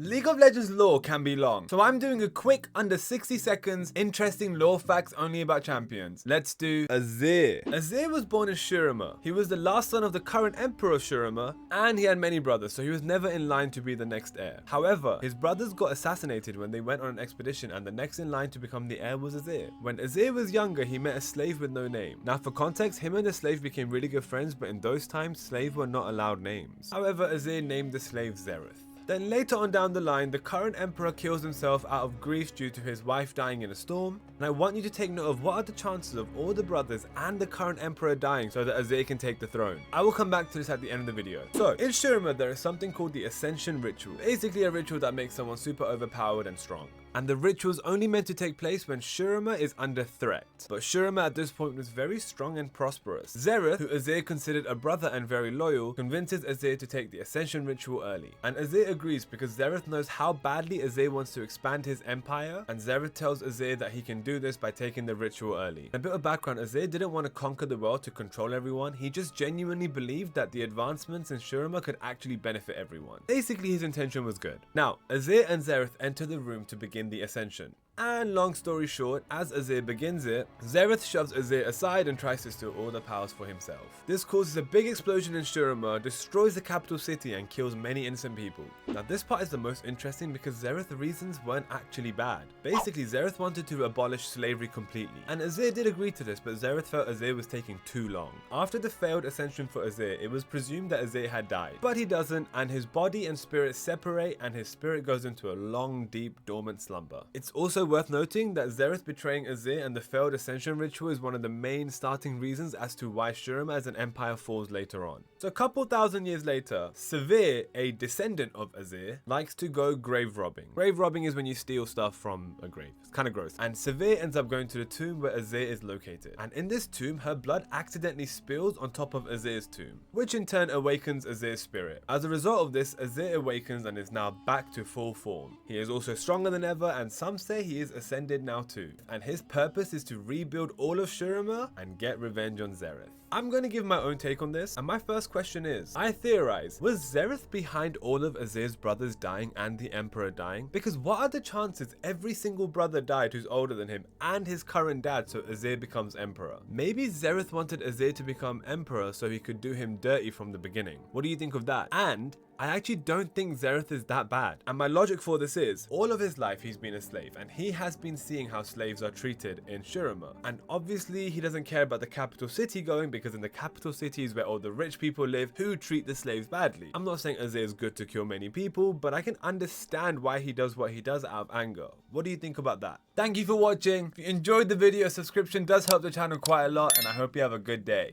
League of Legends lore can be long, so I'm doing a quick, under 60 seconds, interesting lore facts only about champions. Let's do Azir. Azir was born in Shurima. He was the last son of the current Emperor of Shurima, and he had many brothers, so he was never in line to be the next heir. However, his brothers got assassinated when they went on an expedition, and the next in line to become the heir was Azir. When Azir was younger, he met a slave with no name. Now for context, him and the slave became really good friends, but in those times, slaves were not allowed names. However, Azir named the slave Xerath. Then later on down the line, the current emperor kills himself out of grief due to his wife dying in a storm. And I want you to take note of what are the chances of all the brothers and the current emperor dying so that Azir can take the throne. I will come back to this at the end of the video. So, in Shurima there is something called the Ascension Ritual. Basically a ritual that makes someone super overpowered and strong. And the ritual's only meant to take place when Shurima is under threat. But Shurima at this point was very strong and prosperous. Xerath, who Azir considered a brother and very loyal, convinces Azir to take the Ascension Ritual early. And Azir agrees because Xerath knows how badly Azir wants to expand his empire, and Xerath tells Azir that he can do this by taking the ritual early. A bit of background, Azir didn't want to conquer the world to control everyone, he just genuinely believed that the advancements in Shurima could actually benefit everyone. Basically his intention was good. Now, Azir and Xerath enter the room to begin the Ascension. And long story short, as Azir begins it, Xerath shoves Azir aside and tries to steal all the powers for himself. This causes a big explosion in Shurima, destroys the capital city and kills many innocent people. Now this part is the most interesting because Xerath's reasons weren't actually bad. Basically Xerath wanted to abolish slavery completely, and Azir did agree to this, but Xerath felt Azir was taking too long. After the failed ascension for Azir, it was presumed that Azir had died, but he doesn't, and his body and spirit separate and his spirit goes into a long, deep, dormant slumber. It's also worth noting that Xerath betraying Azir and the failed ascension ritual is one of the main starting reasons as to why Shurima as an empire falls later on. So a couple thousand years later, Severe, a descendant of Azir, likes to go grave robbing. Grave robbing is when you steal stuff from a grave. It's kind of gross. And Severe ends up going to the tomb where Azir is located. And in this tomb, her blood accidentally spills on top of Azir's tomb, which in turn awakens Azir's spirit. As a result of this, Azir awakens and is now back to full form. He is also stronger than ever, and some say he is ascended now too, and his purpose is to rebuild all of Shurima and get revenge on Xerath. I'm going to give my own take on this, and my first question is, I theorize, was Xerath behind all of Azir's brothers dying and the Emperor dying? Because what are the chances every single brother died who's older than him and his current dad so Azir becomes Emperor? Maybe Xerath wanted Azir to become Emperor so he could do him dirty from the beginning. What do you think of that? And I actually don't think Xerath is that bad. And my logic for this is, all of his life he's been a slave, and he has been seeing how slaves are treated in Shurima. And obviously he doesn't care about the capital city going, because in the capital city is where all the rich people live who treat the slaves badly. I'm not saying Azir is good to kill many people, but I can understand why he does what he does out of anger. What do you think about that? Thank you for watching. If you enjoyed the video, a subscription does help the channel quite a lot, and I hope you have a good day.